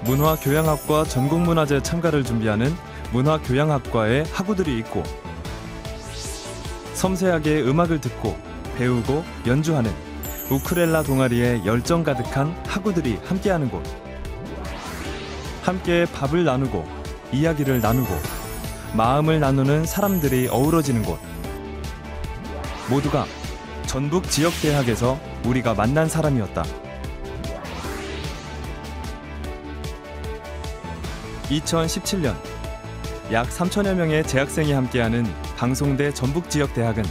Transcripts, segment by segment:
문화교양학과 전국문화제 참가를 준비하는 문화교양학과의 학우들이 있고, 섬세하게 음악을 듣고 배우고 연주하는 우쿨렐라 동아리에 열정 가득한 학우들이 함께하는 곳. 함께 밥을 나누고 이야기를 나누고 마음을 나누는 사람들이 어우러지는 곳. 모두가 전북 지역대학에서 우리가 만난 사람이었다. 2017년 약 3천여 명의 재학생이 함께하는 방송대 전북지역대학은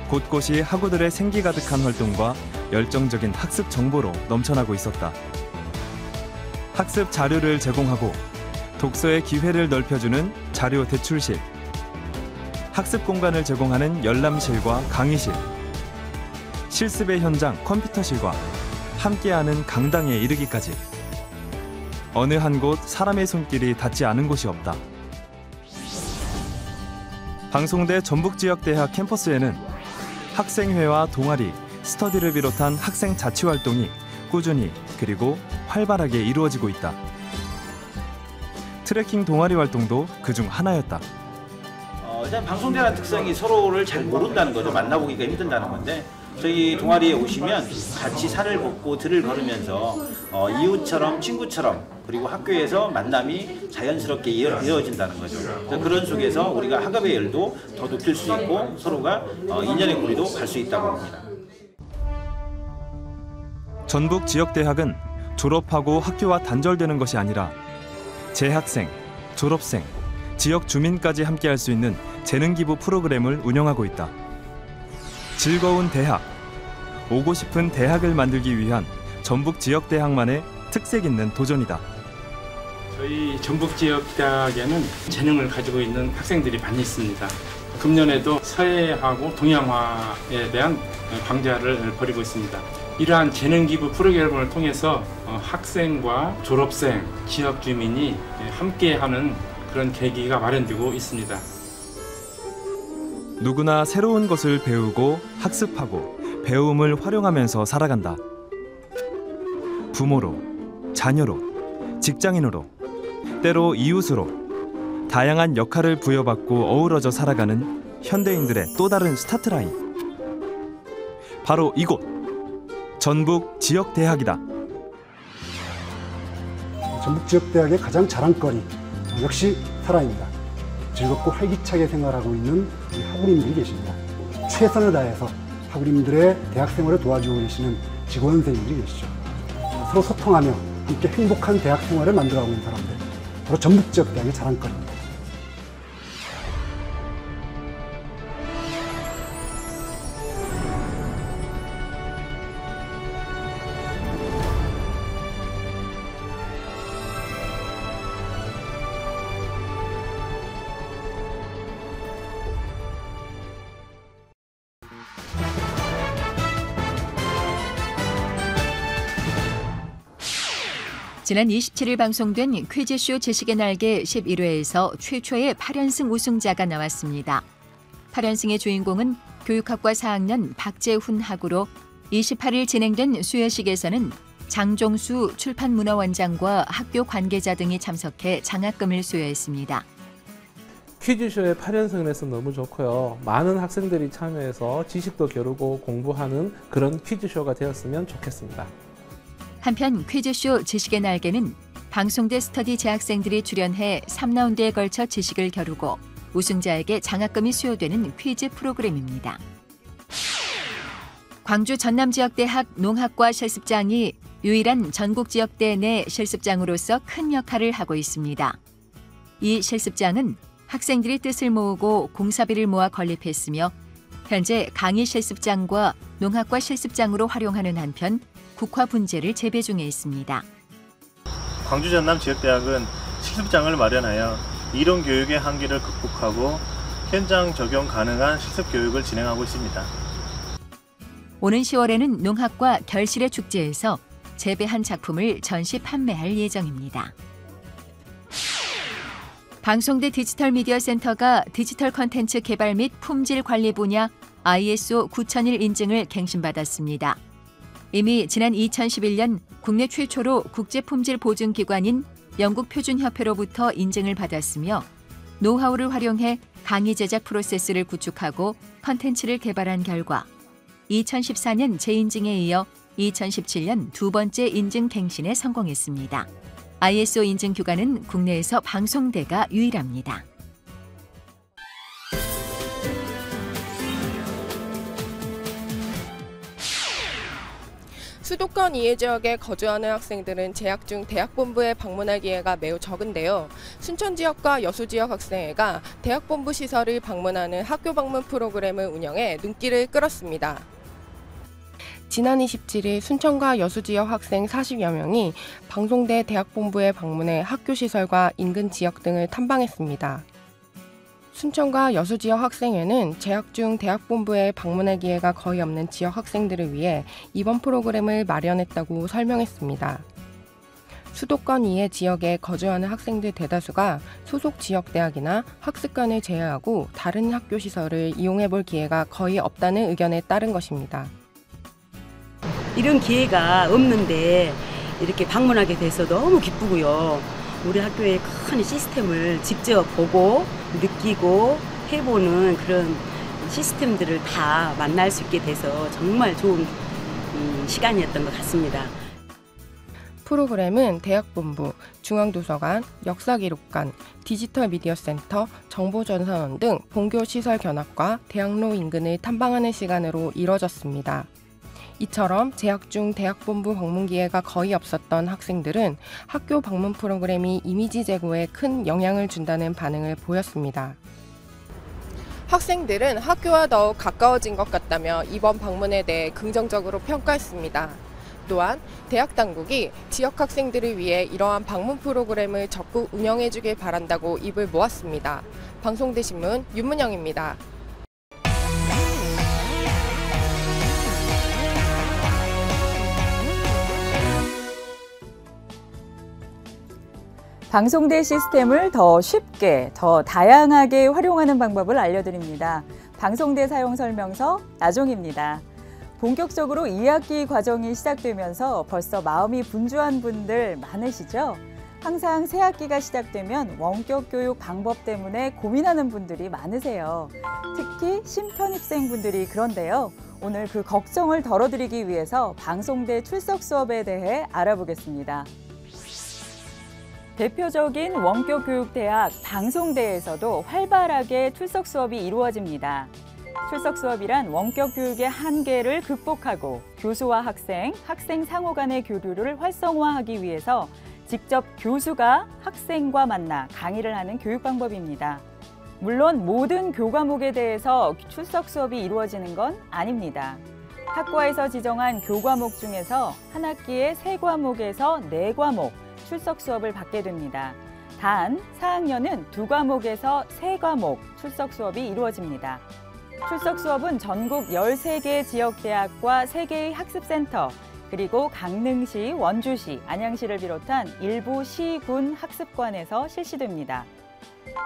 곳곳이 학우들의 생기 가득한 활동과 열정적인 학습 정보로 넘쳐나고 있었다. 학습 자료를 제공하고 독서의 기회를 넓혀주는 자료 대출실, 학습 공간을 제공하는 열람실과 강의실, 실습의 현장 컴퓨터실과 함께하는 강당에 이르기까지 어느 한 곳 사람의 손길이 닿지 않은 곳이 없다. 방송대 전북지역대학 캠퍼스에는 학생회와 동아리, 스터디를 비롯한 학생 자치활동이 꾸준히 그리고 활발하게 이루어지고 있다. 트레킹 동아리 활동도 그중 하나였다. 일단 방송대라는 특성이 서로를 잘 모른다는 거죠. 만나보기가 힘든다는 건데, 저희 동아리에 오시면 같이 산을 걷고 들을 걸으면서 이웃처럼 친구처럼 그리고 학교에서 만남이 자연스럽게 이어진다는 거죠. 그런 속에서 우리가 학업의 열도 더 높일 수 있고 서로가 인연의 고리도 갈 수 있다고 봅니다. 전북지역대학은 졸업하고 학교와 단절되는 것이 아니라 재학생, 졸업생, 지역 주민까지 함께할 수 있는 재능기부 프로그램을 운영하고 있다. 즐거운 대학, 오고 싶은 대학을 만들기 위한 전북지역대학만의 특색 있는 도전이다. 저희 전북지역대학에는 재능을 가지고 있는 학생들이 많이 있습니다. 금년에도 서해하고 동양화에 대한 강좌를 벌이고 있습니다. 이러한 재능기부 프로그램을 통해서 학생과 졸업생, 지역 주민이 함께하는 그런 계기가 마련되고 있습니다. 누구나 새로운 것을 배우고 학습하고 배움을 활용하면서 살아간다. 부모로, 자녀로, 직장인으로, 때로 이웃으로 다양한 역할을 부여받고 어우러져 살아가는 현대인들의 또 다른 스타트라인. 바로 이곳, 전북지역대학이다. 전북지역대학의 가장 자랑거리, 역시 사람입니다. 즐겁고 활기차게 생활하고 있는 학우님들이 계십니다. 최선을 다해서 학우님들의 대학 생활을 도와주고 계시는 직원 선생님들이 계시죠. 서로 소통하며 함께 행복한 대학 생활을 만들어가고 있는 사람들, 바로 전북지역대학의 자랑거리입니다. 지난 27일 방송된 퀴즈쇼 지식의 날개 11회에서 최초의 8연승 우승자가 나왔습니다. 8연승의 주인공은 교육학과 4학년 박재훈 학우로 28일 진행된 수여식에서는 장종수 출판문화원장과 학교 관계자 등이 참석해 장학금을 수여했습니다. 퀴즈쇼에 8연승을 해서 너무 좋고요. 많은 학생들이 참여해서 지식도 겨루고 공부하는 그런 퀴즈쇼가 되었으면 좋겠습니다. 한편 퀴즈쇼 지식의 날개는 방송대 스터디 재학생들이 출연해 3라운드에 걸쳐 지식을 겨루고 우승자에게 장학금이 수여되는 퀴즈 프로그램입니다. 광주 전남지역대학 농학과 실습장이 유일한 전국지역대 내 실습장으로서 큰 역할을 하고 있습니다. 이 실습장은 학생들이 뜻을 모으고 공사비를 모아 건립했으며 현재 강의 실습장과 농학과 실습장으로 활용하는 한편 국화 분재를 재배 중에 있습니다. 광주 전남지역대학은 실습장을 마련하여 이론 교육의 한계를 극복하고 현장 적용 가능한 실습 교육을 진행하고 있습니다. 오는 10월에는 농학과 결실의 축제에서 재배한 작품을 전시 판매할 예정입니다. 방송대 디지털 미디어 센터가 디지털 콘텐츠 개발 및 품질 관리 분야 ISO 9001 인증을 갱신받았습니다. 이미 지난 2011년 국내 최초로 국제품질 보증기관인 영국표준협회로부터 인증을 받았으며 노하우를 활용해 강의 제작 프로세스를 구축하고 컨텐츠를 개발한 결과 2014년 재인증에 이어 2017년 두 번째 인증 갱신에 성공했습니다. ISO 인증 규가는 국내에서 방송대가 유일합니다. 수도권 이해 지역에 거주하는 학생들은 재학 중 대학본부에 방문할 기회가 매우 적은데요. 순천 지역과 여수 지역 학생회가 대학본부 시설을 방문하는 학교 방문 프로그램을 운영해 눈길을 끌었습니다. 지난 27일 순천과 여수 지역 학생 40여 명이 방송대 대학본부에 방문해 학교 시설과 인근 지역 등을 탐방했습니다. 순천과 여수 지역 학생회는 재학 중 대학본부에 방문할 기회가 거의 없는 지역 학생들을 위해 이번 프로그램을 마련했다고 설명했습니다. 수도권 이외 지역에 거주하는 학생들 대다수가 소속 지역 대학이나 학습관을 제외하고 다른 학교 시설을 이용해 볼 기회가 거의 없다는 의견에 따른 것입니다. 이런 기회가 없는데 이렇게 방문하게 돼서 너무 기쁘고요. 우리 학교의 큰 시스템을 직접 보고 느끼고 해보는 그런 시스템들을 다 만날 수 있게 돼서 정말 좋은 시간이었던 것 같습니다. 프로그램은 대학본부, 중앙도서관, 역사기록관, 디지털미디어센터, 정보전산원 등 본교 시설 견학과 대학로 인근을 탐방하는 시간으로 이뤄졌습니다. 이처럼 재학 중 대학본부 방문 기회가 거의 없었던 학생들은 학교 방문 프로그램이 이미지 제고에 큰 영향을 준다는 반응을 보였습니다. 학생들은 학교와 더욱 가까워진 것 같다며 이번 방문에 대해 긍정적으로 평가했습니다. 또한 대학 당국이 지역 학생들을 위해 이러한 방문 프로그램을 적극 운영해 주길 바란다고 입을 모았습니다. 방송대 신문 윤문영입니다. 방송대 시스템을 더 쉽게, 더 다양하게 활용하는 방법을 알려드립니다. 방송대 사용 설명서 나종입니다. 본격적으로 2학기 과정이 시작되면서 벌써 마음이 분주한 분들 많으시죠? 항상 새 학기가 시작되면 원격 교육 방법 때문에 고민하는 분들이 많으세요. 특히 신편입생분들이 그런데요. 오늘 그 걱정을 덜어드리기 위해서 방송대 출석 수업에 대해 알아보겠습니다. 대표적인 원격 교육 대학 방송대에서도 활발하게 출석 수업이 이루어집니다. 출석 수업이란 원격 교육의 한계를 극복하고 교수와 학생, 학생 상호 간의 교류를 활성화하기 위해서 직접 교수가 학생과 만나 강의를 하는 교육 방법입니다. 물론 모든 교과목에 대해서 출석 수업이 이루어지는 건 아닙니다. 학과에서 지정한 교과목 중에서 한 학기에 3과목에서 4과목 출석 수업을 받게 됩니다. 단 4학년은 2과목에서 3과목 출석 수업이 이루어집니다. 출석 수업은 전국 13개 지역대학과 3개의 학습센터, 그리고 강릉시, 원주시, 안양시를 비롯한 일부 시, 군 학습관에서 실시됩니다.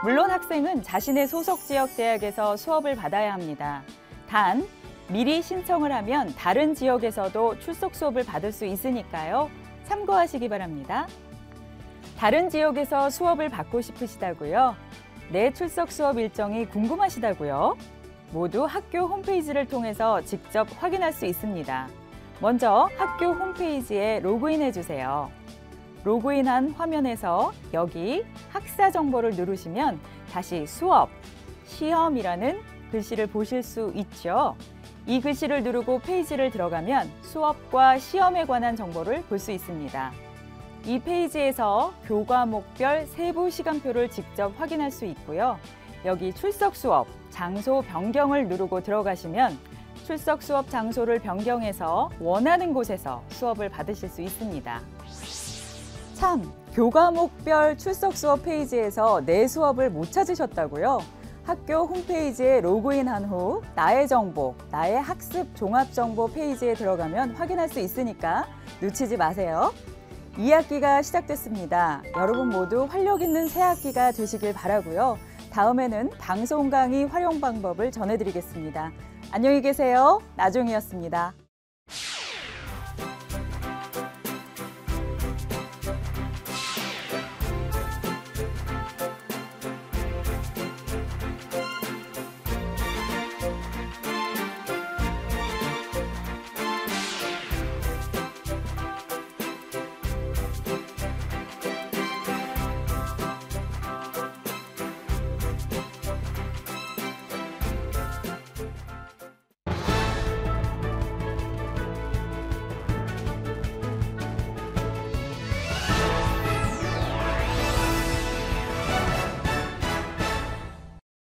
물론 학생은 자신의 소속 지역 대학에서 수업을 받아야 합니다. 단, 미리 신청을 하면 다른 지역에서도 출석 수업을 받을 수 있으니까요. 참고하시기 바랍니다. 다른 지역에서 수업을 받고 싶으시다고요? 내 출석 수업 일정이 궁금하시다고요? 모두 학교 홈페이지를 통해서 직접 확인할 수 있습니다. 먼저 학교 홈페이지에 로그인해 주세요. 로그인한 화면에서 여기 학사 정보를 누르시면 다시 수업, 시험이라는 글씨를 보실 수 있죠. 이 글씨를 누르고 페이지를 들어가면 수업과 시험에 관한 정보를 볼 수 있습니다. 이 페이지에서 교과목별 세부 시간표를 직접 확인할 수 있고요. 여기 출석 수업, 장소 변경을 누르고 들어가시면 출석 수업 장소를 변경해서 원하는 곳에서 수업을 받으실 수 있습니다. 참, 교과목별 출석 수업 페이지에서 내 수업을 못 찾으셨다고요? 학교 홈페이지에 로그인한 후 나의 정보, 나의 학습 종합 정보 페이지에 들어가면 확인할 수 있으니까 놓치지 마세요. 2학기가 시작됐습니다. 여러분 모두 활력 있는 새 학기가 되시길 바라고요. 다음에는 방송 강의 활용 방법을 전해드리겠습니다. 안녕히 계세요. 나종이었습니다.